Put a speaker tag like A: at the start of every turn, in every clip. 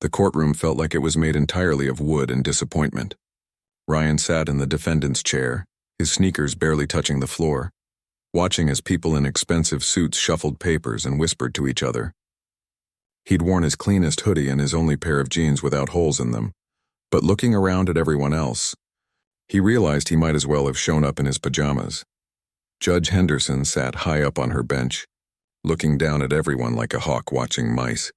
A: The courtroom felt like it was made entirely of wood and disappointment. Ryan sat in the defendant's chair, his sneakers barely touching the floor, watching as people in expensive suits shuffled papers and whispered to each other. He'd worn his cleanest hoodie and his only pair of jeans without holes in them, but looking around at everyone else, he realized he might as well have shown up in his pajamas. Judge Henderson sat high up on her bench, looking down at everyone like a hawk watching mice.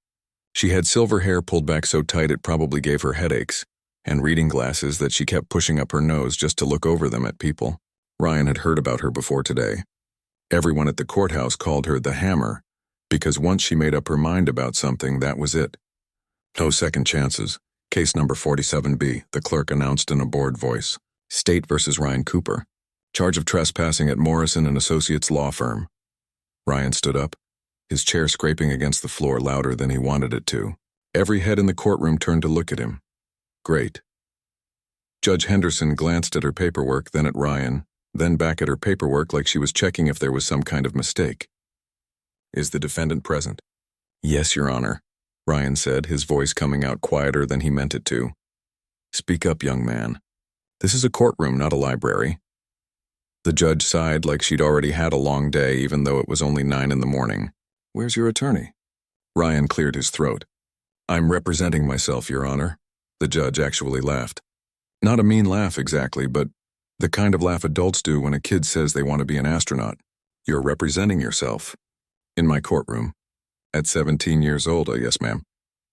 A: She had silver hair pulled back so tight it probably gave her headaches, and reading glasses that she kept pushing up her nose just to look over them at people. Ryan had heard about her before today. Everyone at the courthouse called her the Hammer, because once she made up her mind about something, that was it. No second chances. Case number 47B, the clerk announced in a bored voice. State versus Ryan Cooper. Charge of trespassing at Morrison and Associates law firm. Ryan stood up, his chair scraping against the floor louder than he wanted it to. Every head in the courtroom turned to look at him. Great. Judge Henderson glanced at her paperwork, then at Ryan, then back at her paperwork like she was checking if there was some kind of mistake. Is the defendant present? Yes, Your Honor, Ryan said, his voice coming out quieter than he meant it to. Speak up, young man. This is a courtroom, not a library. The judge sighed like she'd already had a long day, even though it was only 9 in the morning. Where's your attorney? Ryan cleared his throat. I'm representing myself, Your Honor. The judge actually laughed. Not a mean laugh exactly, but the kind of laugh adults do when a kid says they want to be an astronaut. You're representing yourself. In my courtroom. At 17 years old, yes, ma'am.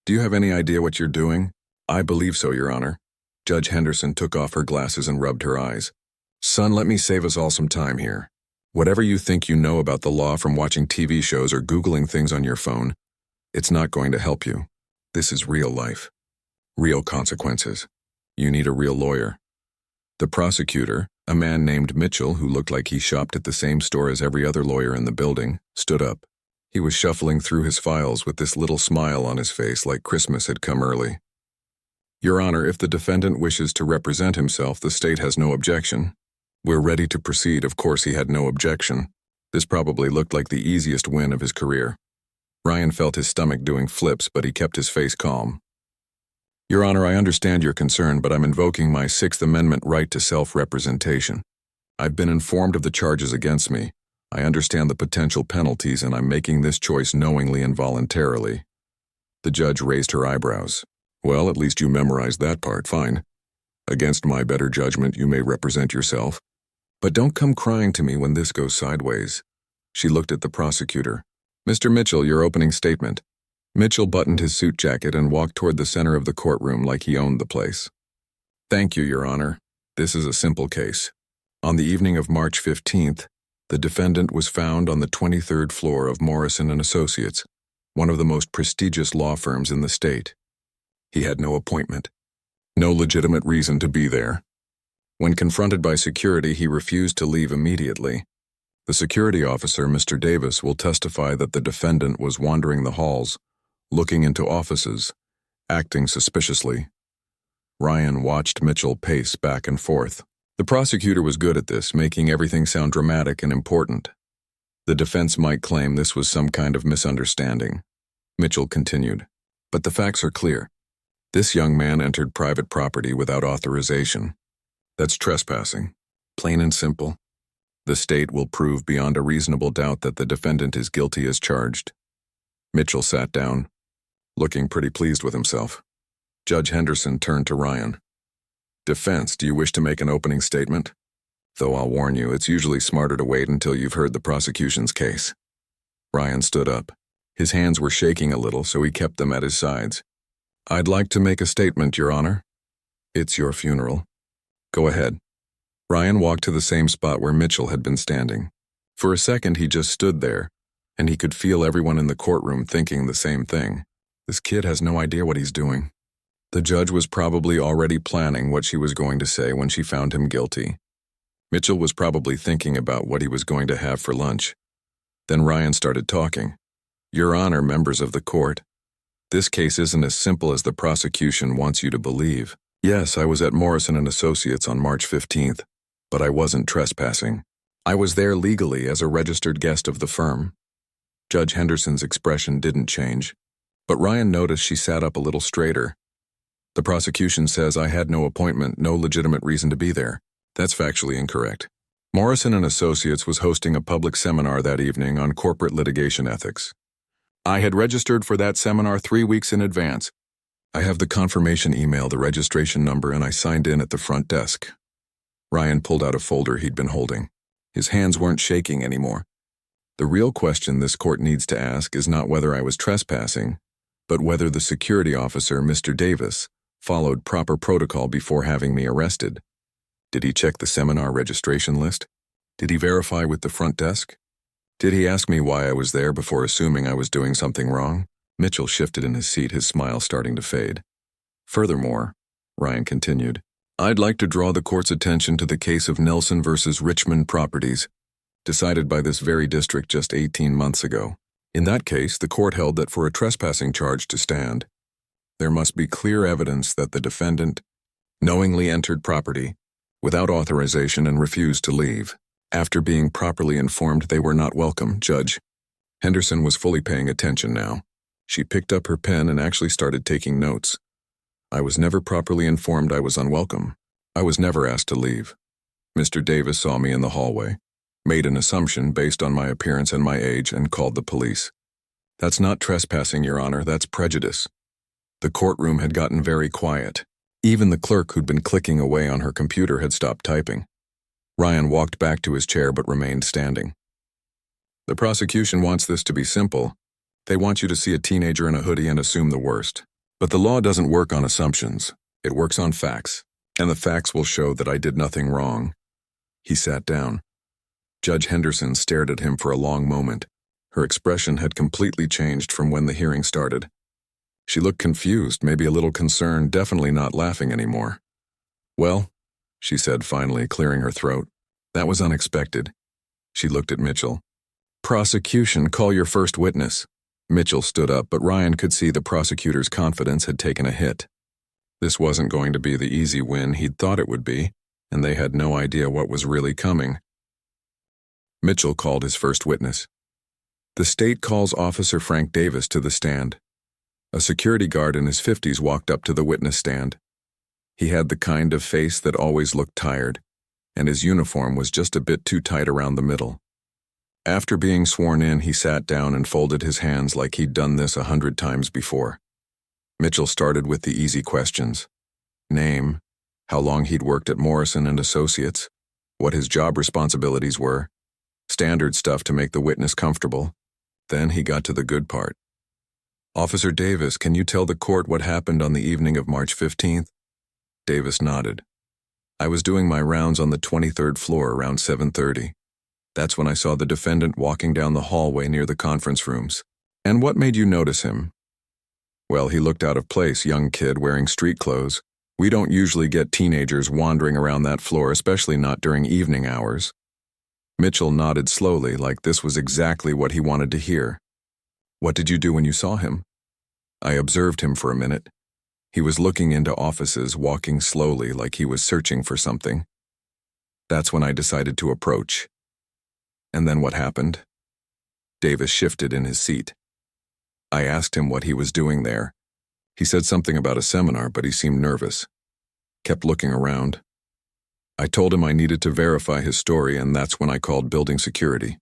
A: Do you have any idea what you're doing? I believe so, Your Honor. Judge Henderson took off her glasses and rubbed her eyes. Son, let me save us all some time here. Whatever you think you know about the law from watching TV shows or Googling things on your phone, it's not going to help you. This is real life. Real consequences. You need a real lawyer. The prosecutor, a man named Mitchell who looked like he shopped at the same store as every other lawyer in the building, stood up. He was shuffling through his files with this little smile on his face like Christmas had come early. Your Honor, if the defendant wishes to represent himself, the state has no objection. We're ready to proceed. Of course he had no objection. This probably looked like the easiest win of his career. Ryan felt his stomach doing flips, but he kept his face calm. Your Honor, I understand your concern, but I'm invoking my Sixth Amendment right to self-representation. I've been informed of the charges against me. I understand the potential penalties, and I'm making this choice knowingly and voluntarily. The judge raised her eyebrows. Well, at least you memorized that part, fine. Against my better judgment, you may represent yourself. But don't come crying to me when this goes sideways. She looked at the prosecutor. Mr. Mitchell, your opening statement. Mitchell buttoned his suit jacket and walked toward the center of the courtroom like he owned the place. Thank you, Your Honor. This is a simple case. On the evening of March 15th, the defendant was found on the 23rd floor of Morrison and Associates, one of the most prestigious law firms in the state. He had no appointment, no legitimate reason to be there. When confronted by security, he refused to leave immediately. The security officer, Mr. Davis, will testify that the defendant was wandering the halls, looking into offices, acting suspiciously. Ryan watched Mitchell pace back and forth. The prosecutor was good at this, making everything sound dramatic and important. The defense might claim this was some kind of misunderstanding. Mitchell continued. But the facts are clear. This young man entered private property without authorization. That's trespassing. Plain and simple. The state will prove beyond a reasonable doubt that the defendant is guilty as charged. Mitchell sat down, looking pretty pleased with himself. Judge Henderson turned to Ryan. Defense, do you wish to make an opening statement? Though I'll warn you, it's usually smarter to wait until you've heard the prosecution's case. Ryan stood up. His hands were shaking a little, so he kept them at his sides. I'd like to make a statement, Your Honor. It's your funeral. Go ahead. Ryan walked to the same spot where Mitchell had been standing. For a second, he just stood there, and he could feel everyone in the courtroom thinking the same thing. This kid has no idea what he's doing. The judge was probably already planning what she was going to say when she found him guilty. Mitchell was probably thinking about what he was going to have for lunch. Then Ryan started talking. Your Honor, members of the court, this case isn't as simple as the prosecution wants you to believe. Yes, I was at Morrison and Associates on March 15th, but I wasn't trespassing. I was there legally as a registered guest of the firm. Judge Henderson's expression didn't change. But Ryan noticed she sat up a little straighter. The prosecution says I had no appointment, no legitimate reason to be there. That's factually incorrect. Morrison and Associates was hosting a public seminar that evening on corporate litigation ethics. I had registered for that seminar 3 weeks in advance. I have the confirmation email, the registration number, and I signed in at the front desk. Ryan pulled out a folder he'd been holding. His hands weren't shaking anymore. The real question this court needs to ask is not whether I was trespassing, but whether the security officer, Mr. Davis, followed proper protocol before having me arrested. Did he check the seminar registration list? Did he verify with the front desk? Did he ask me why I was there before assuming I was doing something wrong? Mitchell shifted in his seat, his smile starting to fade. Furthermore, Ryan continued, I'd like to draw the court's attention to the case of Nelson versus Richmond Properties, decided by this very district just 18 months ago. In that case, the court held that for a trespassing charge to stand, there must be clear evidence that the defendant knowingly entered property without authorization and refused to leave. After being properly informed they were not welcome, Judge Henderson was fully paying attention now. She picked up her pen and actually started taking notes. I was never properly informed I was unwelcome. I was never asked to leave. Mr. Davis saw me in the hallway, made an assumption based on my appearance and my age, and called the police. That's not trespassing, Your Honor, that's prejudice. The courtroom had gotten very quiet. Even the clerk who'd been clicking away on her computer had stopped typing. Ryan walked back to his chair but remained standing. The prosecution wants this to be simple. They want you to see a teenager in a hoodie and assume the worst. But the law doesn't work on assumptions. It works on facts. And the facts will show that I did nothing wrong. He sat down. Judge Henderson stared at him for a long moment. Her expression had completely changed from when the hearing started. She looked confused, maybe a little concerned, definitely not laughing anymore. Well, she said finally, clearing her throat. That was unexpected. She looked at Mitchell. Prosecution, call your first witness. Mitchell stood up, but Ryan could see the prosecutor's confidence had taken a hit. This wasn't going to be the easy win he'd thought it would be, and they had no idea what was really coming. Mitchell called his first witness. The state calls Officer Frank Davis to the stand. A security guard in his 50s walked up to the witness stand. He had the kind of face that always looked tired, and his uniform was just a bit too tight around the middle. After being sworn in, he sat down and folded his hands like he'd done this 100 times before. Mitchell started with the easy questions. Name, how long he'd worked at Morrison and Associates, what his job responsibilities were, standard stuff to make the witness comfortable. Then he got to the good part. Officer Davis, can you tell the court what happened on the evening of March 15th? Davis nodded. I was doing my rounds on the 23rd floor around 7:30. That's when I saw the defendant walking down the hallway near the conference rooms. And what made you notice him? Well, he looked out of place, young kid wearing street clothes. We don't usually get teenagers wandering around that floor, especially not during evening hours. Mitchell nodded slowly, like this was exactly what he wanted to hear. What did you do when you saw him? I observed him for a minute. He was looking into offices, walking slowly like he was searching for something. That's when I decided to approach. And then what happened? Davis shifted in his seat. I asked him what he was doing there. He said something about a seminar, but he seemed nervous. Kept looking around. I told him I needed to verify his story, and that's when I called building security.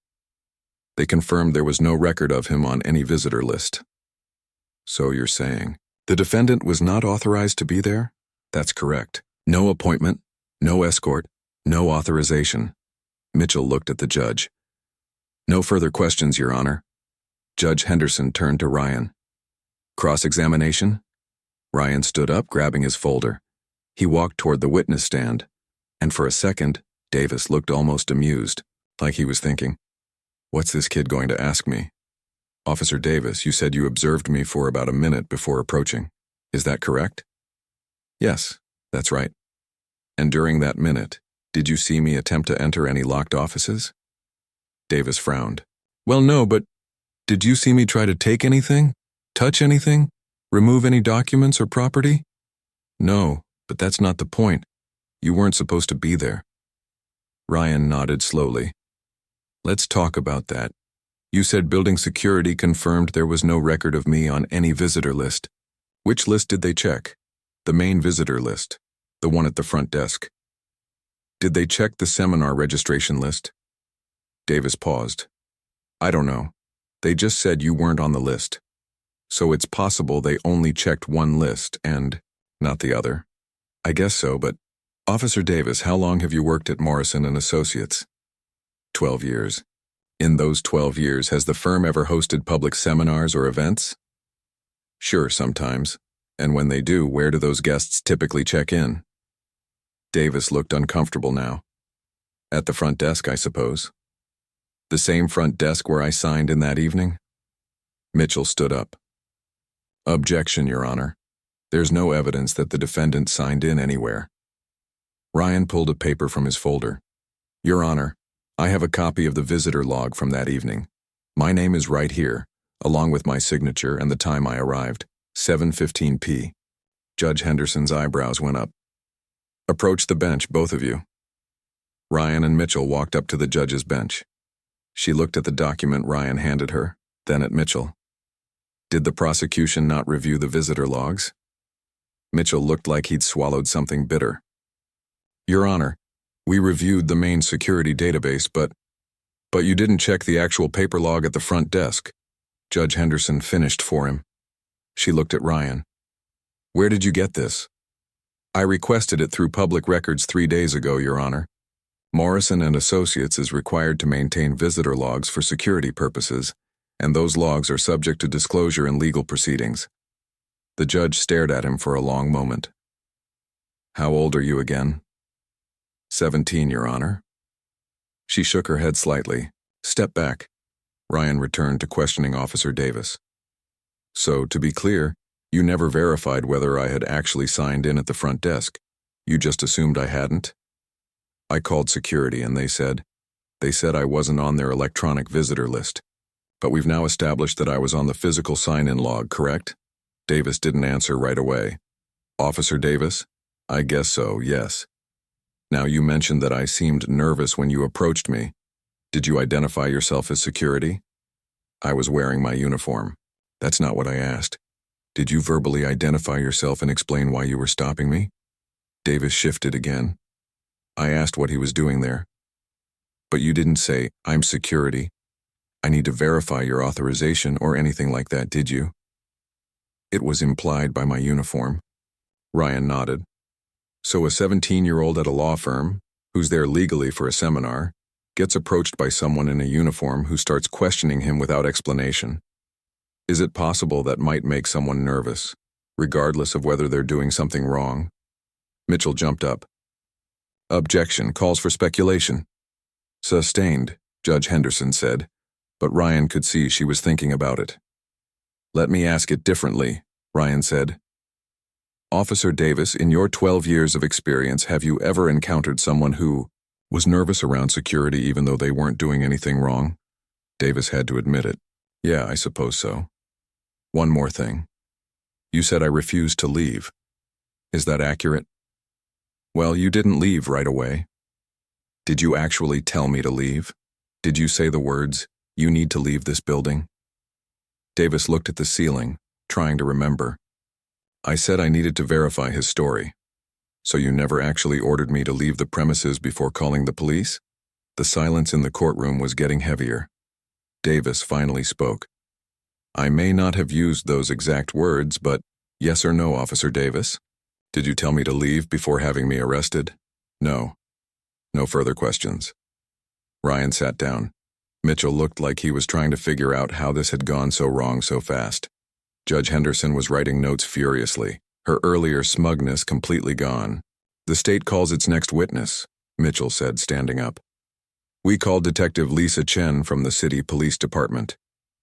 A: They confirmed there was no record of him on any visitor list. So you're saying the defendant was not authorized to be there? That's correct. No appointment, no escort, no authorization. Mitchell looked at the judge. No further questions, Your Honor. Judge Henderson turned to Ryan. Cross-examination? Ryan stood up, grabbing his folder. He walked toward the witness stand, and for a second, Davis looked almost amused, like he was thinking, what's this kid going to ask me? Officer Davis, you said you observed me for about a minute before approaching. Is that correct? Yes, that's right. And during that minute, did you see me attempt to enter any locked offices? Davis frowned. Well, no, but did you see me try to take anything? Touch anything? Remove any documents or property? No, but that's not the point. You weren't supposed to be there. Ryan nodded slowly. Let's talk about that. You said building security confirmed there was no record of me on any visitor list. Which list did they check? The main visitor list, the one at the front desk. Did they check the seminar registration list? Davis paused. I don't know. They just said you weren't on the list. So it's possible they only checked one list and not the other. I guess so, but Officer Davis, how long have you worked at Morrison & Associates? 12 years. In those 12 years, has the firm ever hosted public seminars or events? Sure, sometimes. And when they do, where do those guests typically check in? Davis looked uncomfortable now. At the front desk, I suppose. The same front desk where I signed in that evening? Mitchell stood up. Objection, Your Honor. There's no evidence that the defendant signed in anywhere. Ryan pulled a paper from his folder. Your Honor, I have a copy of the visitor log from that evening. My name is right here, along with my signature and the time I arrived, 7:15 p. Judge Henderson's eyebrows went up. Approach the bench, both of you. Ryan and Mitchell walked up to the judge's bench. She looked at the document Ryan handed her, then at Mitchell. Did the prosecution not review the visitor logs? Mitchell looked like he'd swallowed something bitter. Your Honor, we reviewed the main security database, but you didn't check the actual paper log at the front desk. Judge Henderson finished for him. She looked at Ryan. Where did you get this? I requested it through public records 3 days ago, Your Honor. Morrison & Associates is required to maintain visitor logs for security purposes, and those logs are subject to disclosure in legal proceedings. The judge stared at him for a long moment. How old are you again? 17, Your Honor. She shook her head slightly. Step back. Ryan returned to questioning Officer Davis. So, to be clear, you never verified whether I had actually signed in at the front desk. You just assumed I hadn't? I called security and they said I wasn't on their electronic visitor list. But we've now established that I was on the physical sign-in log, correct? Davis didn't answer right away. Officer Davis? I guess so, yes. Now you mentioned that I seemed nervous when you approached me. Did you identify yourself as security? I was wearing my uniform. That's not what I asked. Did you verbally identify yourself and explain why you were stopping me? Davis shifted again. I asked what he was doing there. But you didn't say, I'm security. I need to verify your authorization or anything like that, did you? It was implied by my uniform. Ryan nodded. So a 17-year-old at a law firm, who's there legally for a seminar, gets approached by someone in a uniform who starts questioning him without explanation. Is it possible that might make someone nervous, regardless of whether they're doing something wrong? Mitchell jumped up. Objection calls for speculation. Sustained, Judge Henderson said, but Ryan could see she was thinking about it. Let me ask it differently, Ryan said. Officer Davis, in your 12 years of experience, have you ever encountered someone who was nervous around security even though they weren't doing anything wrong? Davis had to admit it. Yeah, I suppose so. One more thing. You said I refused to leave. Is that accurate? Well, you didn't leave right away. Did you actually tell me to leave? Did you say the words, you need to leave this building? Davis looked at the ceiling, trying to remember. I said I needed to verify his story. So you never actually ordered me to leave the premises before calling the police? The silence in the courtroom was getting heavier. Davis finally spoke. I may not have used those exact words, but yes or no, Officer Davis? Did you tell me to leave before having me arrested? No. No further questions. Ryan sat down. Mitchell looked like he was trying to figure out how this had gone so wrong so fast. Judge Henderson was writing notes furiously, her earlier smugness completely gone. The state calls its next witness, Mitchell said, standing up. We called Detective Lisa Chen from the City Police Department.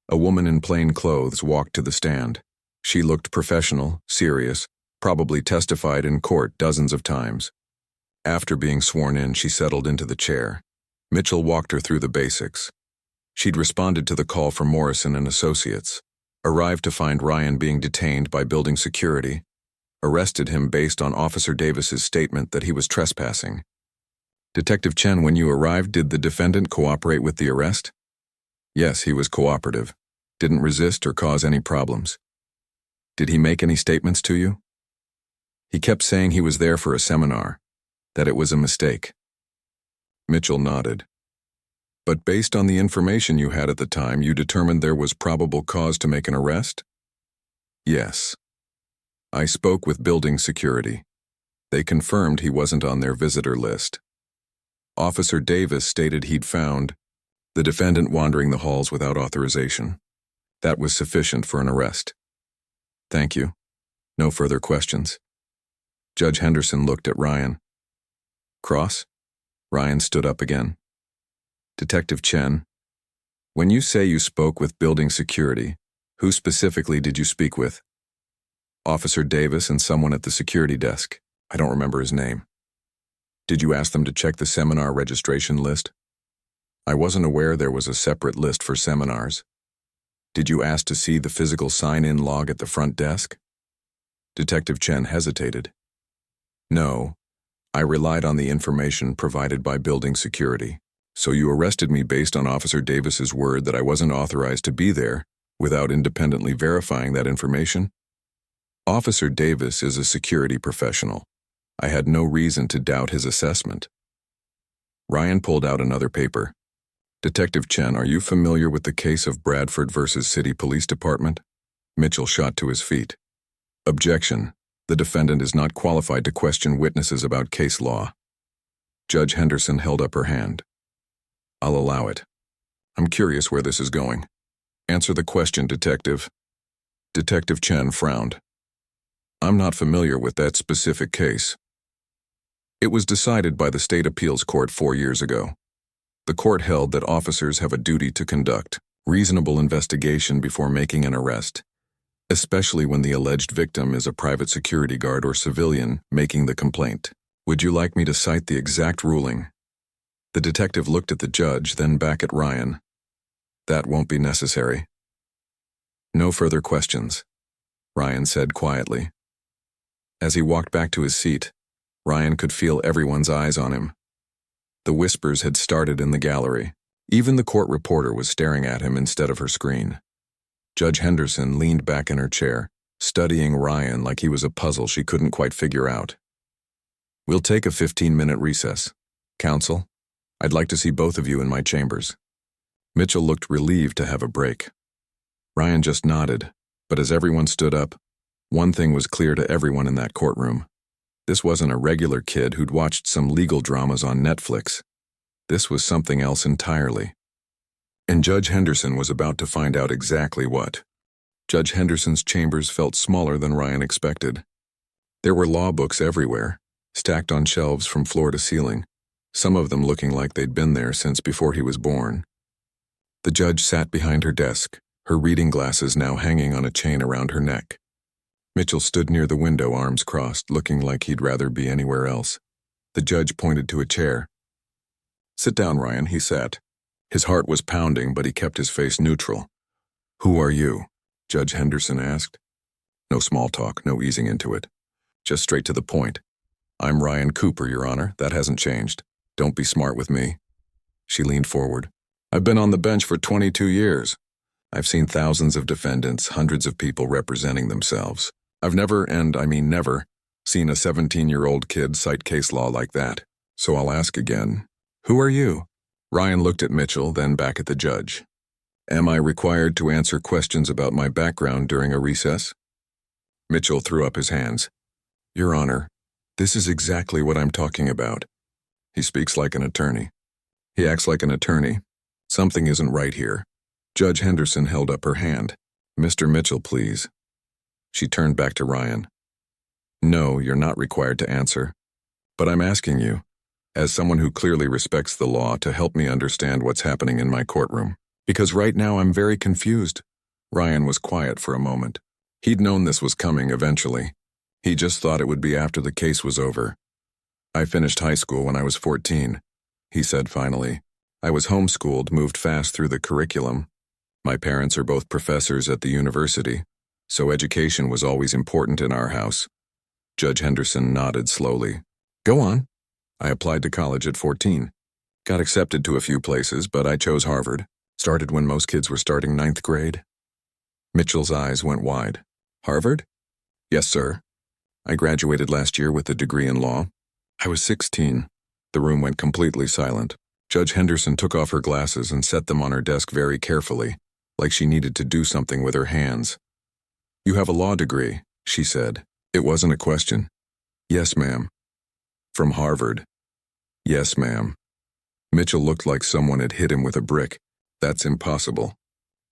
A: A woman in plain clothes walked to the stand. She looked professional, serious, probably testified in court dozens of times. After being sworn in, she settled into the chair. Mitchell walked her through the basics. She'd responded to the call from Morrison & Associates, arrived to find Ryan being detained by building security, arrested him based on Officer Davis's statement that he was trespassing. Detective Chen, when you arrived, did the defendant cooperate with the arrest? Yes, he was cooperative. Didn't resist or cause any problems. Did he make any statements to you? He kept saying he was there for a seminar, that it was a mistake. Mitchell nodded. But based on the information you had at the time, you determined there was probable cause to make an arrest? Yes. I spoke with building security. They confirmed he wasn't on their visitor list. Officer Davis stated he'd found the defendant wandering the halls without authorization. That was sufficient for an arrest. Thank you. No further questions. Judge Henderson looked at Ryan. Cross? Ryan stood up again. Detective Chen, when you say you spoke with building security, who specifically did you speak with? Officer Davis and someone at the security desk. I don't remember his name. Did you ask them to check the seminar registration list? I wasn't aware there was a separate list for seminars. Did you ask to see the physical sign-in log at the front desk? Detective Chen hesitated. No, I relied on the information provided by building security. So you arrested me based on Officer Davis's word that I wasn't authorized to be there without independently verifying that information? Officer Davis is a security professional. I had no reason to doubt his assessment. Ryan pulled out another paper. Detective Chen, are you familiar with the case of Bradford versus City Police Department? Mitchell shot to his feet. Objection. The defendant is not qualified to question witnesses about case law. Judge Henderson held up her hand. I'll allow it. I'm curious where this is going. Answer the question, Detective. Detective Chen frowned. I'm not familiar with that specific case. It was decided by the State Appeals Court 4 years ago. The court held that officers have a duty to conduct reasonable investigation before making an arrest, especially when the alleged victim is a private security guard or civilian making the complaint. Would you like me to cite the exact ruling? The detective looked at the judge, then back at Ryan. That won't be necessary. No further questions, Ryan said quietly. As he walked back to his seat, Ryan could feel everyone's eyes on him. The whispers had started in the gallery. Even the court reporter was staring at him instead of her screen. Judge Henderson leaned back in her chair, studying Ryan like he was a puzzle she couldn't quite figure out. We'll take a 15-minute recess. Counsel, I'd like to see both of you in my chambers. Mitchell looked relieved to have a break. Ryan just nodded, but as everyone stood up, one thing was clear to everyone in that courtroom. This wasn't a regular kid who'd watched some legal dramas on Netflix. This was something else entirely. And Judge Henderson was about to find out exactly what. Judge Henderson's chambers felt smaller than Ryan expected. There were law books everywhere, stacked on shelves from floor to ceiling, some of them looking like they'd been there since before he was born. The judge sat behind her desk, her reading glasses now hanging on a chain around her neck. Mitchell stood near the window, arms crossed, looking like he'd rather be anywhere else. The judge pointed to a chair. Sit down, Ryan, he sat. His heart was pounding, but he kept his face neutral. Who are you? Judge Henderson asked. No small talk, no easing into it. Just straight to the point. I'm Ryan Cooper, Your Honor. That hasn't changed. Don't be smart with me. She leaned forward. I've been on the bench for 22 years. I've seen thousands of defendants, hundreds of people representing themselves. I've never, and I mean never, seen a 17-year-old kid cite case law like that. So I'll ask again. Who are you? Ryan looked at Mitchell, then back at the judge. Am I required to answer questions about my background during a recess? Mitchell threw up his hands. Your Honor, this is exactly what I'm talking about. He speaks like an attorney. He acts like an attorney. Something isn't right here. Judge Henderson held up her hand. Mr. Mitchell, please. She turned back to Ryan. No, you're not required to answer. But I'm asking you, as someone who clearly respects the law, to help me understand what's happening in my courtroom. Because right now I'm very confused. Ryan was quiet for a moment. He'd known this was coming eventually. He just thought it would be after the case was over. I finished high school when I was 14, he said finally. I was homeschooled, moved fast through the curriculum. My parents are both professors at the university, so education was always important in our house. Judge Henderson nodded slowly. Go on. I applied to college at 14. Got accepted to a few places, but I chose Harvard. Started when most kids were starting ninth grade. Mitchell's eyes went wide. Harvard? Yes, sir. I graduated last year with a degree in law. I was 16. The room went completely silent. Judge Henderson took off her glasses and set them on her desk very carefully, like she needed to do something with her hands. You have a law degree, she said. It wasn't a question. Yes, ma'am. From Harvard. Yes, ma'am. Mitchell looked like someone had hit him with a brick. That's impossible.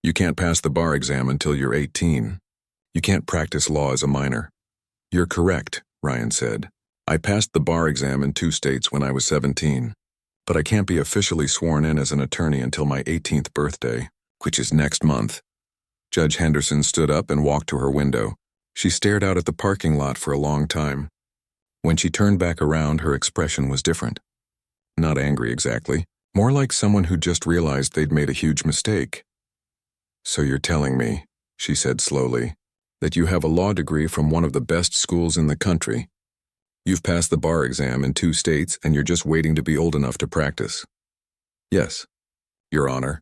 A: You can't pass the bar exam until you're 18. You can't practice law as a minor. You're correct, Ryan said. I passed the bar exam in 2 states when I was 17. But I can't be officially sworn in as an attorney until my 18th birthday, which is next month. Judge Henderson stood up and walked to her window. She stared out at the parking lot for a long time. When she turned back around, her expression was different. Not angry exactly, more like someone who just realized they'd made a huge mistake. So you're telling me, she said slowly, that you have a law degree from one of the best schools in the country. You've passed the bar exam in 2 states and you're just waiting to be old enough to practice. Yes, Your Honor.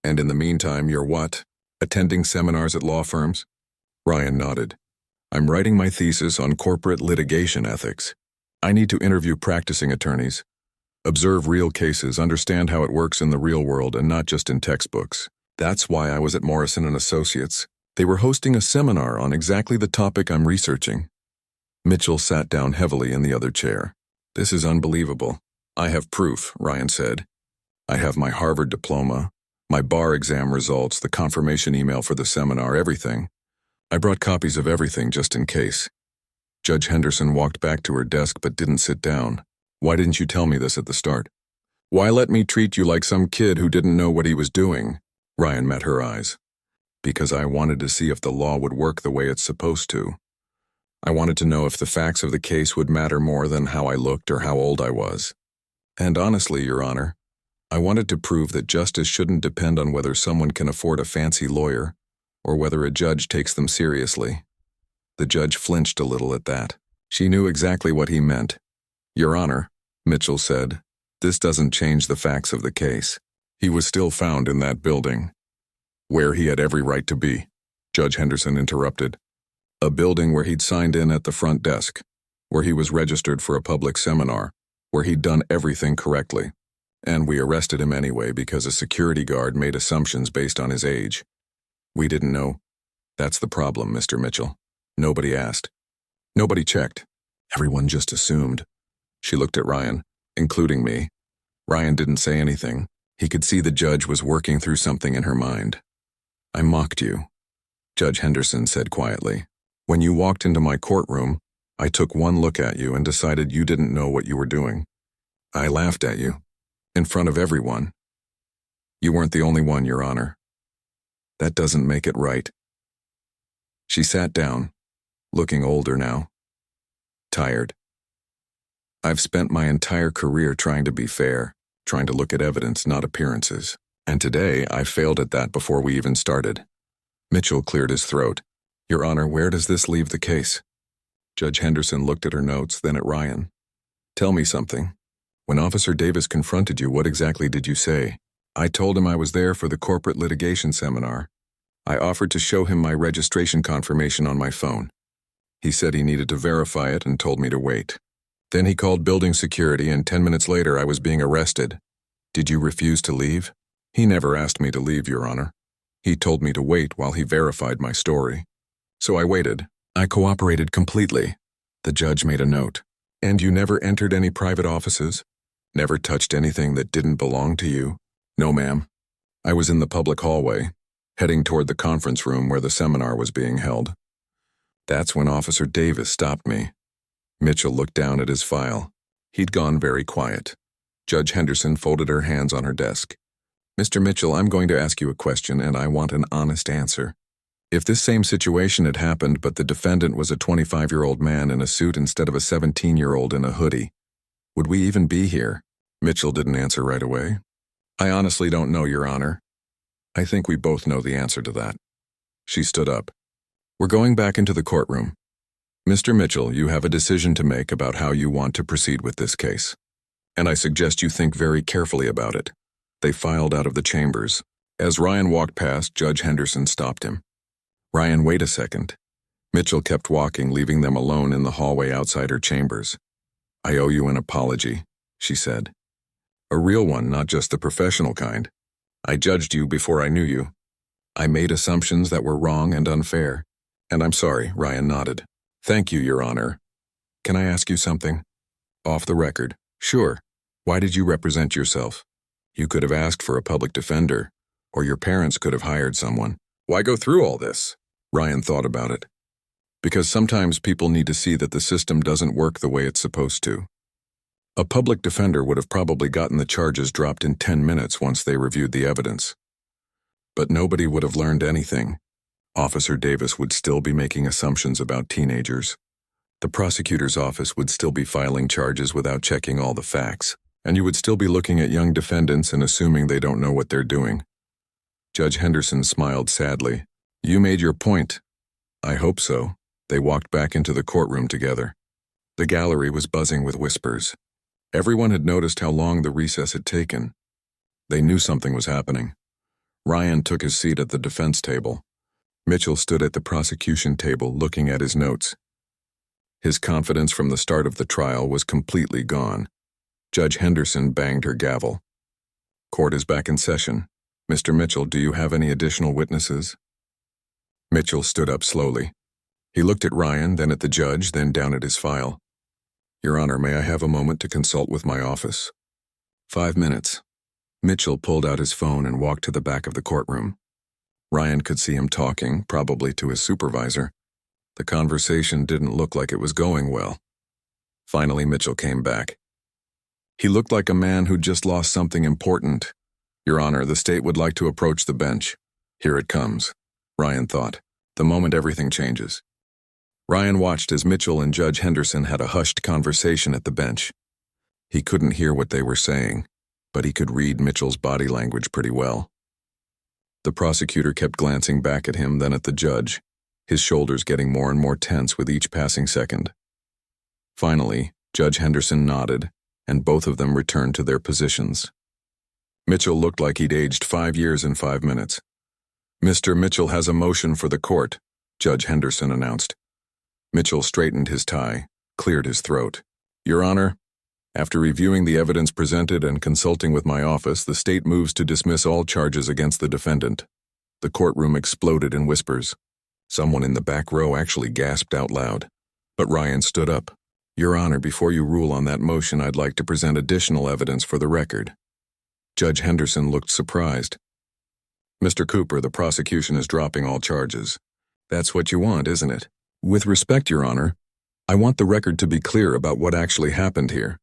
A: And in the meantime, you're what? Attending seminars at law firms? Ryan nodded. I'm writing my thesis on corporate litigation ethics. I need to interview practicing attorneys, observe real cases, understand how it works in the real world and not just in textbooks. That's why I was at Morrison & Associates. They were hosting a seminar on exactly the topic I'm researching. Mitchell sat down heavily in the other chair. This is unbelievable. I have proof, Ryan said. I have my Harvard diploma, my bar exam results, the confirmation email for the seminar, everything. I brought copies of everything just in case. Judge Henderson walked back to her desk but didn't sit down. Why didn't you tell me this at the start? Why let me treat you like some kid who didn't know what he was doing? Ryan met her eyes. Because I wanted to see if the law would work the way it's supposed to. I wanted to know if the facts of the case would matter more than how I looked or how old I was. And honestly, Your Honor, I wanted to prove that justice shouldn't depend on whether someone can afford a fancy lawyer or whether a judge takes them seriously. The judge flinched a little at that. She knew exactly what he meant. Your Honor, Mitchell said, this doesn't change the facts of the case. He was still found in that building, where he had every right to be, Judge Henderson interrupted. A building where he'd signed in at the front desk, where he was registered for a public seminar, where he'd done everything correctly. And we arrested him anyway because a security guard made assumptions based on his age. We didn't know. That's the problem, Mr. Mitchell. Nobody asked. Nobody checked. Everyone just assumed. She looked at Ryan, including me. Ryan didn't say anything. He could see the judge was working through something in her mind. I mocked you, Judge Henderson said quietly. When you walked into my courtroom, I took one look at you and decided you didn't know what you were doing. I laughed at you, in front of everyone. You weren't the only one, Your Honor. That doesn't make it right. She sat down, looking older now. Tired. I've spent my entire career trying to be fair, trying to look at evidence, not appearances. And today, I failed at that before we even started. Mitchell cleared his throat. Your Honor, where does this leave the case? Judge Henderson looked at her notes, then at Ryan. Tell me something. When Officer Davis confronted you, what exactly did you say? I told him I was there for the corporate litigation seminar. I offered to show him my registration confirmation on my phone. He said he needed to verify it and told me to wait. Then he called building security and 10 minutes later I was being arrested. Did you refuse to leave? He never asked me to leave, Your Honor. He told me to wait while he verified my story. So I waited. I cooperated completely. The judge made a note. And you never entered any private offices? Never touched anything that didn't belong to you? No, ma'am. I was in the public hallway, heading toward the conference room where the seminar was being held. That's when Officer Davis stopped me. Mitchell looked down at his file. He'd gone very quiet. Judge Henderson folded her hands on her desk. Mr. Mitchell, I'm going to ask you a question, and I want an honest answer. If this same situation had happened, but the defendant was a 25-year-old man in a suit instead of a 17-year-old in a hoodie, would we even be here? Mitchell didn't answer right away. I honestly don't know, Your Honor. I think we both know the answer to that. She stood up. We're going back into the courtroom. Mr. Mitchell, you have a decision to make about how you want to proceed with this case. And I suggest you think very carefully about it. They filed out of the chambers, As Ryan walked past, Judge Henderson stopped him. "Ryan, wait a second." Mitchell kept walking, leaving them alone in the hallway outside her chambers. "I owe you an apology," she said. "A real one, not just the professional kind. I judged you before I knew you. I made assumptions that were wrong and unfair. And I'm sorry," Ryan nodded. "Thank you, Your Honor. Can I ask you something? Off the record." "Sure. Why did you represent yourself? You could have asked for a public defender, or your parents could have hired someone. Why go through all this?" Ryan thought about it. "Because sometimes people need to see that the system doesn't work the way it's supposed to. A public defender would have probably gotten the charges dropped in 10 minutes once they reviewed the evidence. But nobody would have learned anything. Officer Davis would still be making assumptions about teenagers. The prosecutor's office would still be filing charges without checking all the facts, and you would still be looking at young defendants and assuming they don't know what they're doing." Judge Henderson smiled sadly. "You made your point." "I hope so." They walked back into the courtroom together. The gallery was buzzing with whispers. Everyone had noticed how long the recess had taken. They knew something was happening. Ryan took his seat at the defense table. Mitchell stood at the prosecution table looking at his notes. His confidence from the start of the trial was completely gone. Judge Henderson banged her gavel. "Court is back in session. Mr. Mitchell, do you have any additional witnesses?" Mitchell stood up slowly. He looked at Ryan, then at the judge, then down at his file. "Your Honor, may I have a moment to consult with my office?" 5 minutes. Mitchell pulled out his phone and walked to the back of the courtroom. Ryan could see him talking, probably to his supervisor. The conversation didn't look like it was going well. Finally, Mitchell came back. He looked like a man who'd just lost something important. "Your Honor, the state would like to approach the bench." "Here it comes," Ryan thought. "The moment everything changes." Ryan watched as Mitchell and Judge Henderson had a hushed conversation at the bench. He couldn't hear what they were saying, but he could read Mitchell's body language pretty well. The prosecutor kept glancing back at him, then at the judge, his shoulders getting more and more tense with each passing second. Finally, Judge Henderson nodded, and both of them returned to their positions. Mitchell looked like he'd aged 5 years in 5 minutes. "Mr. Mitchell has a motion for the court," Judge Henderson announced. Mitchell straightened his tie, cleared his throat. "Your Honor, after reviewing the evidence presented and consulting with my office, the state moves to dismiss all charges against the defendant." The courtroom exploded in whispers. Someone in the back row actually gasped out loud. But Ryan stood up. "Your Honor, before you rule on that motion, I'd like to present additional evidence for the record." Judge Henderson looked surprised. "Mr. Cooper, the prosecution is dropping all charges. That's what you want, isn't it?" "With respect, Your Honor, I want the record to be clear about what actually happened here.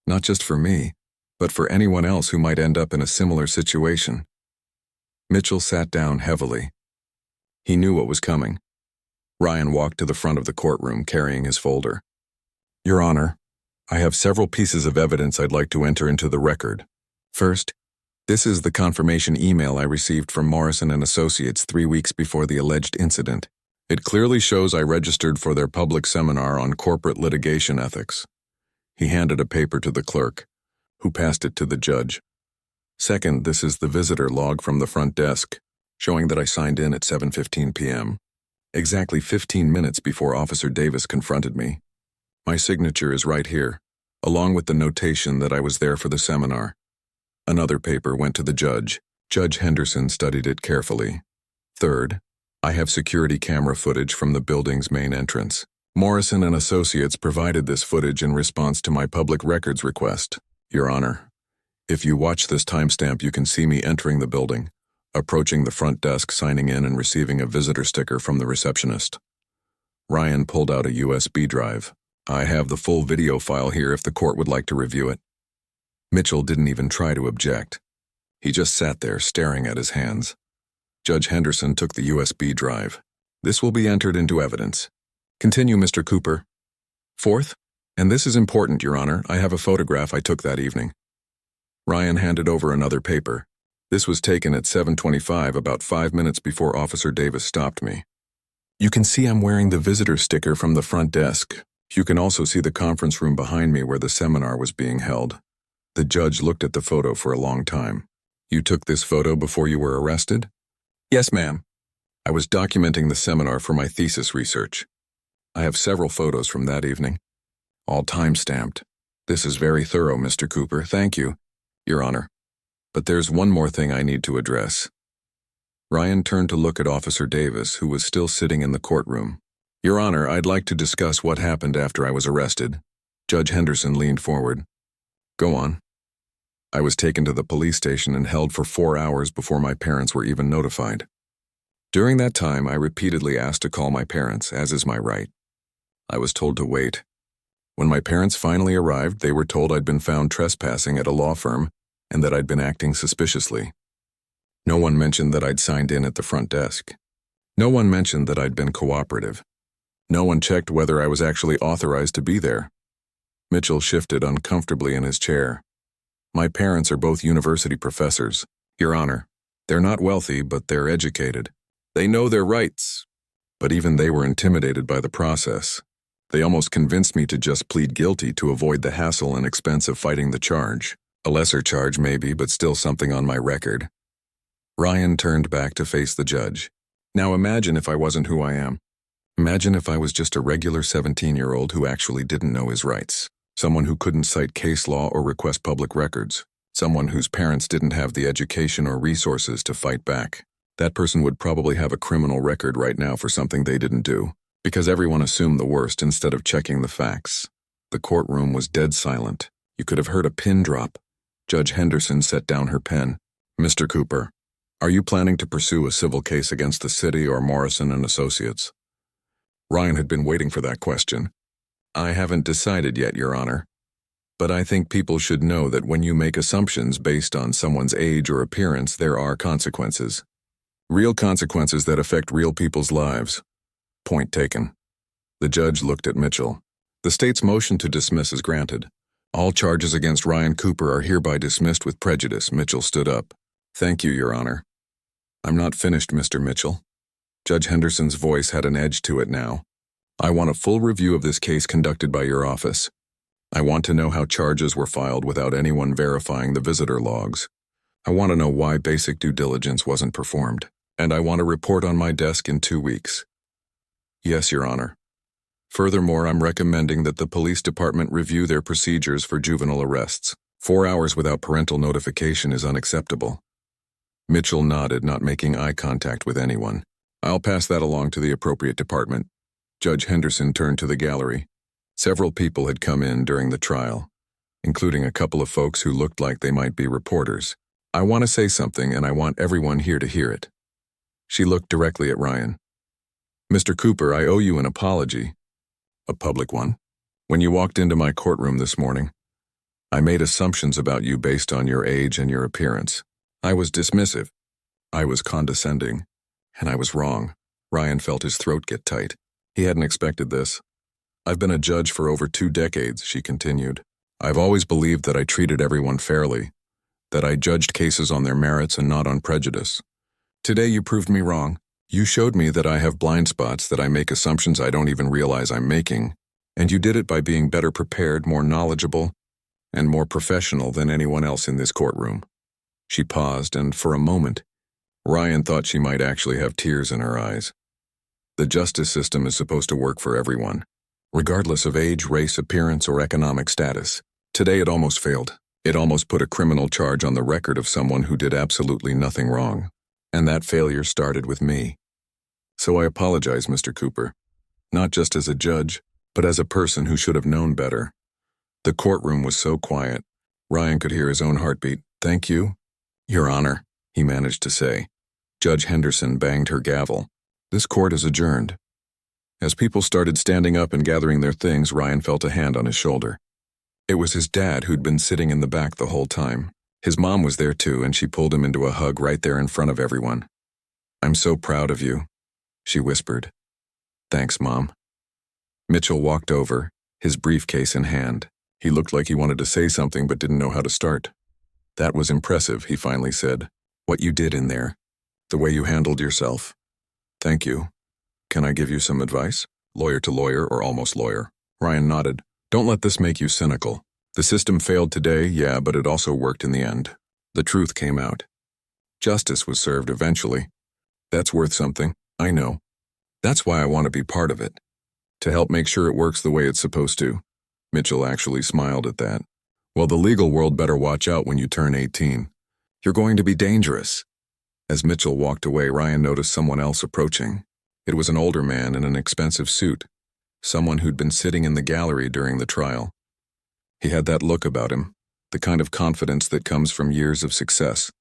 A: Not just for me, but for anyone else who might end up in a similar situation." Mitchell sat down heavily. He knew what was coming. Ryan walked to the front of the courtroom carrying his folder. "Your Honor, I have several pieces of evidence I'd like to enter into the record. First, this is the confirmation email I received from Morrison and Associates 3 weeks before the alleged incident. It clearly shows I registered for their public seminar on corporate litigation ethics." He handed a paper to the clerk, who passed it to the judge. "Second, this is the visitor log from the front desk, showing that I signed in at 7:15 p.m., exactly 15 minutes before Officer Davis confronted me. My signature is right here, along with the notation that I was there for the seminar." Another paper went to the judge. Judge Henderson studied it carefully. "Third, I have security camera footage from the building's main entrance. Morrison and Associates provided this footage in response to my public records request. Your Honor, if you watch this timestamp, you can see me entering the building, approaching the front desk, signing in and receiving a visitor sticker from the receptionist." Ryan pulled out a USB drive. "I have the full video file here if the court would like to review it." Mitchell didn't even try to object. He just sat there staring at his hands. Judge Henderson took the USB drive. "This will be entered into evidence. Continue, Mr. Cooper." "Fourth, and this is important, Your Honor, I have a photograph I took that evening." Ryan handed over another paper. "This was taken at 7:25, about 5 minutes before Officer Davis stopped me. You can see I'm wearing the visitor sticker from the front desk. You can also see the conference room behind me where the seminar was being held." The judge looked at the photo for a long time. You took this photo before you were arrested? Yes, ma'am. I was documenting the seminar for my thesis research. I have several photos from that evening, all time-stamped. This is very thorough, Mr. Cooper. Thank you, Your Honor. But there's one more thing I need to address. Ryan turned to look at Officer Davis, who was still sitting in the courtroom. Your Honor, I'd like to discuss what happened after I was arrested. Judge Henderson leaned forward. Go on. I was taken to the police station and held for 4 hours before my parents were even notified. During that time, I repeatedly asked to call my parents, as is my right. I was told to wait. When my parents finally arrived, they were told I'd been found trespassing at a law firm and that I'd been acting suspiciously. No one mentioned that I'd signed in at the front desk. No one mentioned that I'd been cooperative. No one checked whether I was actually authorized to be there. Mitchell shifted uncomfortably in his chair. My parents are both university professors, Your Honor. They're not wealthy, but they're educated. They know their rights. But even they were intimidated by the process. They almost convinced me to just plead guilty to avoid the hassle and expense of fighting the charge. A lesser charge maybe, but still something on my record. Ryan turned back to face the judge. Now imagine if I wasn't who I am. Imagine if I was just a regular 17-year-old who actually didn't know his rights. Someone who couldn't cite case law or request public records. Someone whose parents didn't have the education or resources to fight back. That person would probably have a criminal record right now for something they didn't do, because everyone assumed the worst instead of checking the facts. The courtroom was dead silent. You could have heard a pin drop. Judge Henderson set down her pen. Mr. Cooper, are you planning to pursue a civil case against the city or Morrison and Associates? Ryan had been waiting for that question. I haven't decided yet, Your Honor. But I think people should know that when you make assumptions based on someone's age or appearance, there are consequences. Real consequences that affect real people's lives. Point taken. The judge looked at Mitchell. The state's motion to dismiss is granted. All charges against Ryan Cooper are hereby dismissed with prejudice. Mitchell stood up. Thank you, Your Honor. I'm not finished, Mr. Mitchell. Judge Henderson's voice had an edge to it now. I want a full review of this case conducted by your office. I want to know how charges were filed without anyone verifying the visitor logs. I want to know why basic due diligence wasn't performed. And I want a report on my desk in 2 weeks. Yes, Your Honor. Furthermore, I'm recommending that the police department review their procedures for juvenile arrests. 4 hours without parental notification is unacceptable. Mitchell nodded, not making eye contact with anyone. I'll pass that along to the appropriate department. Judge Henderson turned to the gallery. Several people had come in during the trial, including a couple of folks who looked like they might be reporters. I want to say something, and I want everyone here to hear it. She looked directly at Ryan. Mr. Cooper, I owe you an apology. A public one. When you walked into my courtroom this morning, I made assumptions about you based on your age and your appearance. I was dismissive. I was condescending. And I was wrong. Ryan felt his throat get tight. He hadn't expected this. I've been a judge for over 2 decades, she continued. I've always believed that I treated everyone fairly, that I judged cases on their merits and not on prejudice. Today you proved me wrong. You showed me that I have blind spots, that I make assumptions I don't even realize I'm making, and you did it by being better prepared, more knowledgeable, and more professional than anyone else in this courtroom. She paused, and for a moment, Ryan thought she might actually have tears in her eyes. The justice system is supposed to work for everyone, regardless of age, race, appearance, or economic status. Today it almost failed. It almost put a criminal charge on the record of someone who did absolutely nothing wrong. And that failure started with me. So I apologize, Mr. Cooper. Not just as a judge, but as a person who should have known better. The courtroom was so quiet, Ryan could hear his own heartbeat. Thank you, Your Honor, he managed to say. Judge Henderson banged her gavel. This court is adjourned. As people started standing up and gathering their things, Ryan felt a hand on his shoulder. It was his dad who'd been sitting in the back the whole time. His mom was there too, and she pulled him into a hug right there in front of everyone. I'm so proud of you, she whispered. Thanks, Mom. Mitchell walked over, his briefcase in hand. He looked like he wanted to say something but didn't know how to start. That was impressive, he finally said. What you did in there. The way you handled yourself. Thank you. Can I give you some advice? Lawyer to lawyer or almost lawyer. Ryan nodded. Don't let this make you cynical. The system failed today, yeah, but it also worked in the end. The truth came out. Justice was served eventually. That's worth something, I know. That's why I want to be part of it. To help make sure it works the way it's supposed to. Mitchell actually smiled at that. Well, the legal world better watch out when you turn 18. You're going to be dangerous. As Mitchell walked away, Ryan noticed someone else approaching. It was an older man in an expensive suit, someone who'd been sitting in the gallery during the trial. He had that look about him, the kind of confidence that comes from years of success.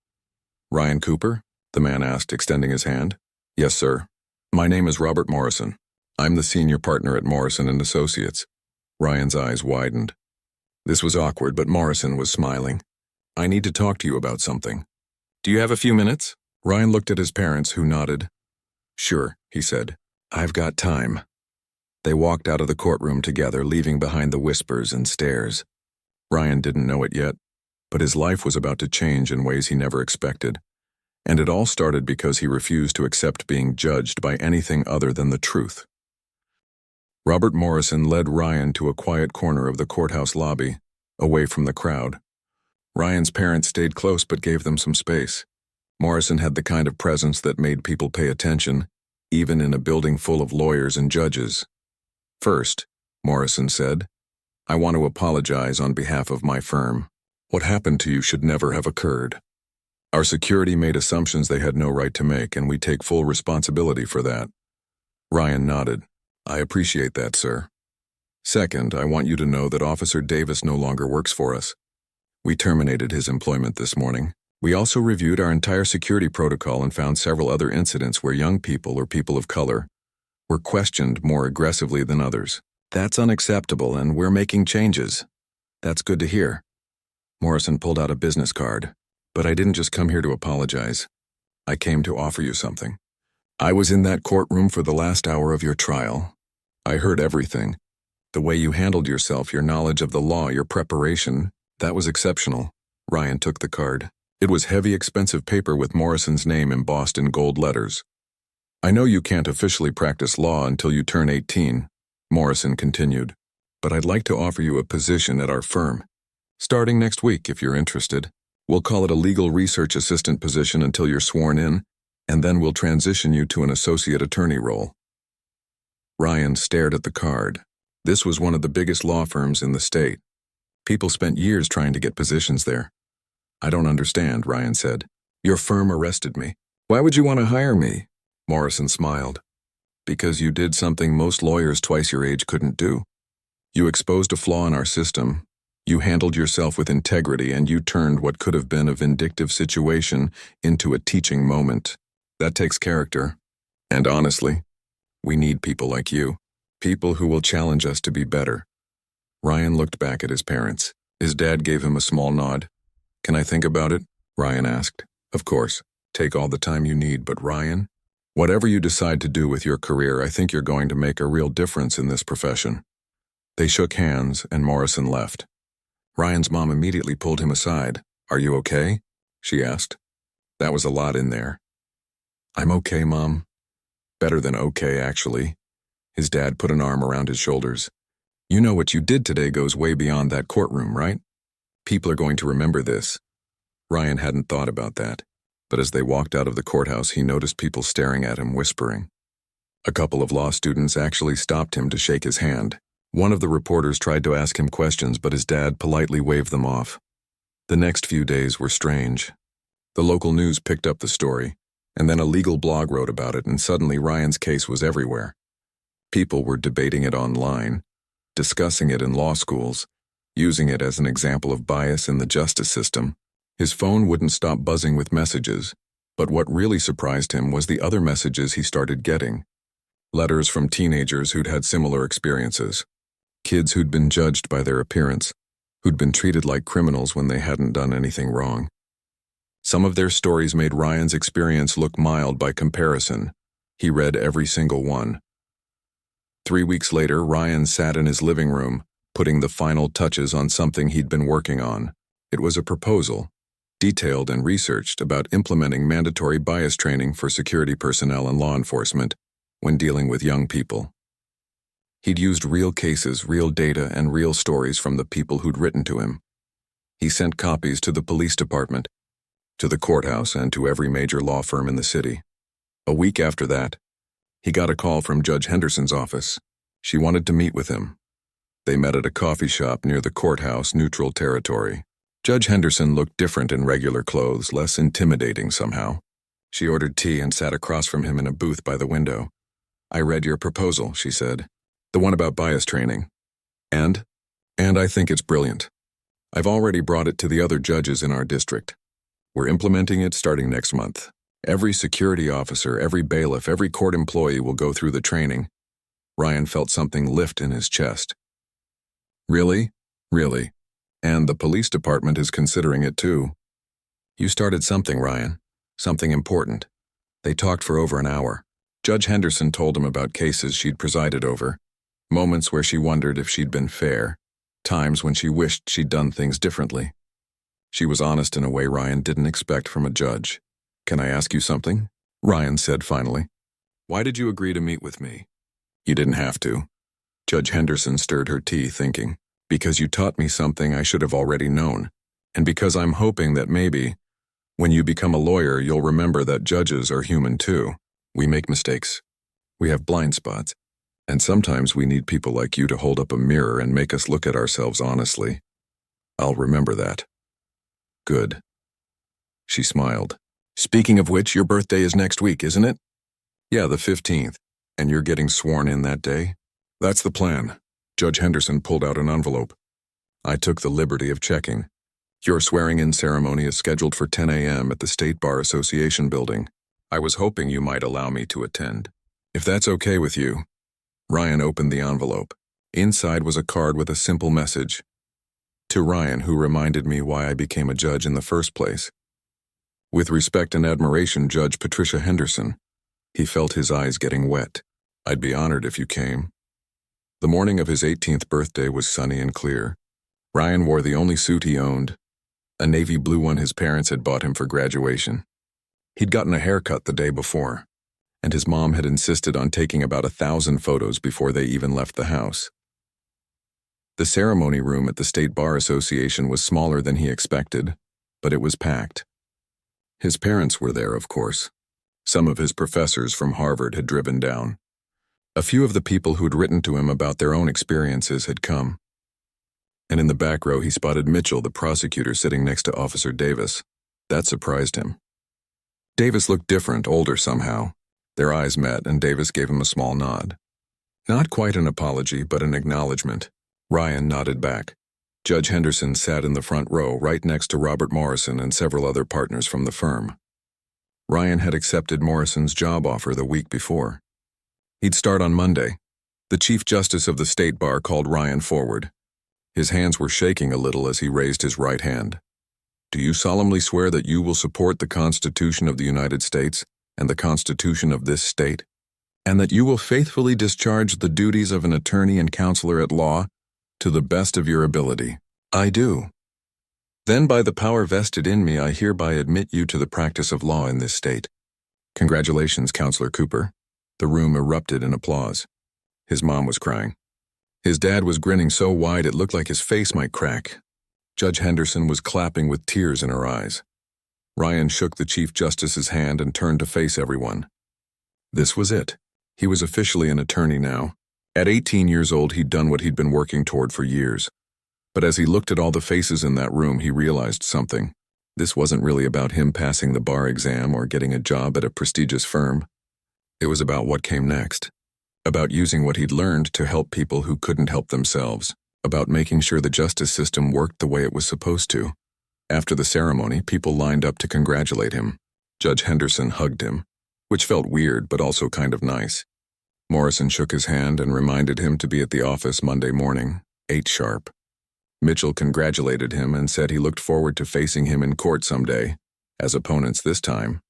A: Ryan Cooper? The man asked, extending his hand. Yes, sir. My name is Robert Morrison. I'm the senior partner at Morrison & Associates. Ryan's eyes widened. This was awkward, but Morrison was smiling. I need to talk to you about something. Do you have a few minutes? Ryan looked at his parents, who nodded. Sure, he said. I've got time. They walked out of the courtroom together, leaving behind the whispers and stares. Ryan didn't know it yet, but his life was about to change in ways he never expected. And it all started because he refused to accept being judged by anything other than the truth. Robert Morrison led Ryan to a quiet corner of the courthouse lobby, away from the crowd. Ryan's parents stayed close but gave them some space. Morrison had the kind of presence that made people pay attention, even in a building full of lawyers and judges. First, Morrison said, I want to apologize on behalf of my firm. What happened to you should never have occurred. Our security made assumptions they had no right to make, and we take full responsibility for that. Ryan nodded. I appreciate that, sir. Second, I want you to know that Officer Davis no longer works for us. We terminated his employment this morning. We also reviewed our entire security protocol and found several other incidents where young people or people of color were questioned more aggressively than others. That's unacceptable, and we're making changes. That's good to hear. Morrison pulled out a business card. But I didn't just come here to apologize. I came to offer you something. I was in that courtroom for the last hour of your trial. I heard everything. The way you handled yourself, your knowledge of the law, your preparation, that was exceptional. Ryan took the card. It was heavy, expensive paper with Morrison's name embossed in gold letters. I know you can't officially practice law until you turn 18, Morrison continued, but I'd like to offer you a position at our firm. Starting next week, if you're interested. We'll call it a legal research assistant position until you're sworn in, and then we'll transition you to an associate attorney role. Ryan stared at the card. This was one of the biggest law firms in the state. People spent years trying to get positions there. I don't understand, Ryan said. Your firm arrested me. Why would you want to hire me? Morrison smiled. Because you did something most lawyers twice your age couldn't do. You exposed a flaw in our system. You handled yourself with integrity, and you turned what could have been a vindictive situation into a teaching moment. That takes character. And honestly, we need people like you. People who will challenge us to be better. Ryan looked back at his parents. His dad gave him a small nod. Can I think about it? Ryan asked. Of course. Take all the time you need, but Ryan, whatever you decide to do with your career, I think you're going to make a real difference in this profession. They shook hands, and Morrison left. Ryan's mom immediately pulled him aside. Are you okay? She asked. That was a lot in there. I'm okay, Mom. Better than okay, actually. His dad put an arm around his shoulders. You know what you did today goes way beyond that courtroom, right? People are going to remember this. Ryan hadn't thought about that, but as they walked out of the courthouse, he noticed people staring at him, whispering. A couple of law students actually stopped him to shake his hand. One of the reporters tried to ask him questions, but his dad politely waved them off. The next few days were strange. The local news picked up the story, and then a legal blog wrote about it, and suddenly Ryan's case was everywhere. People were debating it online, discussing it in law schools, using it as an example of bias in the justice system. His phone wouldn't stop buzzing with messages, but what really surprised him was the other messages he started getting. Letters from teenagers who'd had similar experiences. Kids who'd been judged by their appearance, who'd been treated like criminals when they hadn't done anything wrong. Some of their stories made Ryan's experience look mild by comparison. He read every single one. 3 weeks later, Ryan sat in his living room, putting the final touches on something he'd been working on. It was a proposal, detailed and researched, about implementing mandatory bias training for security personnel and law enforcement when dealing with young people. He'd used real cases, real data, and real stories from the people who'd written to him. He sent copies to the police department, to the courthouse, and to every major law firm in the city. A week after that, he got a call from Judge Henderson's office. She wanted to meet with him. They met at a coffee shop near the courthouse, neutral territory. Judge Henderson looked different in regular clothes, less intimidating somehow. She ordered tea and sat across from him in a booth by the window. "I read your proposal," she said. "The one about bias training. And I think it's brilliant. I've already brought it to the other judges in our district. We're implementing it starting next month. Every security officer, every bailiff, every court employee will go through the training." Ryan felt something lift in his chest. "Really? Really? And the police department is considering it too." "You started something, Ryan. Something important." They talked for over an hour. Judge Henderson told him about cases she'd presided over, moments where she wondered if she'd been fair, times when she wished she'd done things differently. She was honest in a way Ryan didn't expect from a judge. "Can I ask you something?" Ryan said finally. "Why did you agree to meet with me?" "You didn't have to." Judge Henderson stirred her tea, thinking, "Because you taught me something I should have already known, and because I'm hoping that maybe, when you become a lawyer, you'll remember that judges are human too. We make mistakes. We have blind spots. And sometimes we need people like you to hold up a mirror and make us look at ourselves honestly. I'll remember that." "Good." She smiled. "Speaking of which, your birthday is next week, isn't it?" "Yeah, the 15th. And you're getting sworn in that day?" "That's the plan." Judge Henderson pulled out an envelope. I took the liberty of checking. "Your swearing-in ceremony is scheduled for 10 a.m. at the State Bar Association building. I was hoping you might allow me to attend. If that's okay with you." Ryan opened the envelope. Inside was a card with a simple message. "To Ryan, who reminded me why I became a judge in the first place. With respect and admiration, Judge Patricia Henderson." He felt his eyes getting wet. "I'd be honored if you came." The morning of his 18th birthday was sunny and clear. Ryan wore the only suit he owned, a navy blue one his parents had bought him for graduation. He'd gotten a haircut the day before, and his mom had insisted on taking about 1,000 photos before they even left the house. The ceremony room at the State Bar Association was smaller than he expected, but it was packed. His parents were there, of course. Some of his professors from Harvard had driven down. A few of the people who'd written to him about their own experiences had come. And in the back row he spotted Mitchell, the prosecutor, sitting next to Officer Davis. That surprised him. Davis looked different, older somehow. Their eyes met, and Davis gave him a small nod. Not quite an apology, but an acknowledgement. Ryan nodded back. Judge Henderson sat in the front row, right next to Robert Morrison and several other partners from the firm. Ryan had accepted Morrison's job offer the week before. He'd start on Monday. The Chief Justice of the State Bar called Ryan forward. His hands were shaking a little as he raised his right hand. "Do you solemnly swear that you will support the Constitution of the United States and the Constitution of this state, and that you will faithfully discharge the duties of an attorney and counselor at law to the best of your ability?" "I do." "Then by the power vested in me, I hereby admit you to the practice of law in this state." "Congratulations, Counselor Cooper." The room erupted in applause. His mom was crying. His dad was grinning so wide it looked like his face might crack. Judge Henderson was clapping with tears in her eyes. Ryan shook the Chief Justice's hand and turned to face everyone. This was it. He was officially an attorney now. At 18 years old, he'd done what he'd been working toward for years. But as he looked at all the faces in that room, he realized something. This wasn't really about him passing the bar exam or getting a job at a prestigious firm. It was about what came next. About using what he'd learned to help people who couldn't help themselves. About making sure the justice system worked the way it was supposed to. After the ceremony, people lined up to congratulate him. Judge Henderson hugged him, which felt weird but also kind of nice. Morrison shook his hand and reminded him to be at the office Monday morning, 8 sharp. Mitchell congratulated him and said he looked forward to facing him in court someday, as opponents this time.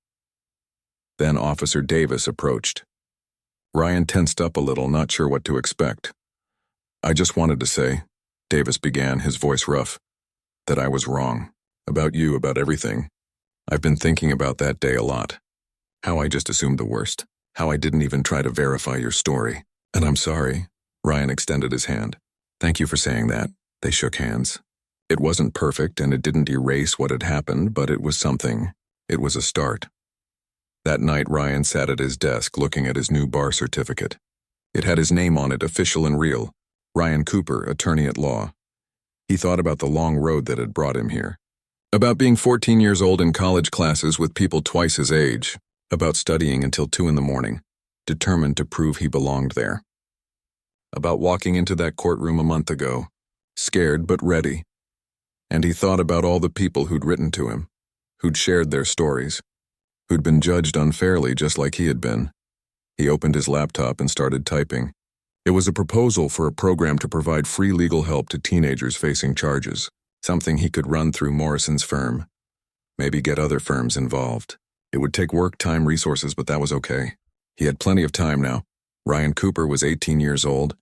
A: Then Officer Davis approached. Ryan tensed up a little, not sure what to expect. "I just wanted to say," Davis began, his voice rough, "that I was wrong. About you, about everything. I've been thinking about that day a lot. How I just assumed the worst. How I didn't even try to verify your story. And I'm sorry." Ryan extended his hand. "Thank you for saying that." They shook hands. It wasn't perfect and it didn't erase what had happened, but it was something. It was a start. That night, Ryan sat at his desk looking at his new bar certificate. It had his name on it, official and real. Ryan Cooper, attorney at law. He thought about the long road that had brought him here. About being 14 years old in college classes with people twice his age. About studying until 2 in the morning, determined to prove he belonged there. About walking into that courtroom a month ago, scared but ready. And he thought about all the people who'd written to him, who'd shared their stories, who'd been judged unfairly just like he had been. He opened his laptop and started typing. It was a proposal for a program to provide free legal help to teenagers facing charges, something he could run through Morrison's firm, maybe get other firms involved. It would take work, time, resources, but that was okay. He had plenty of time now. Ryan Cooper was 18 years old,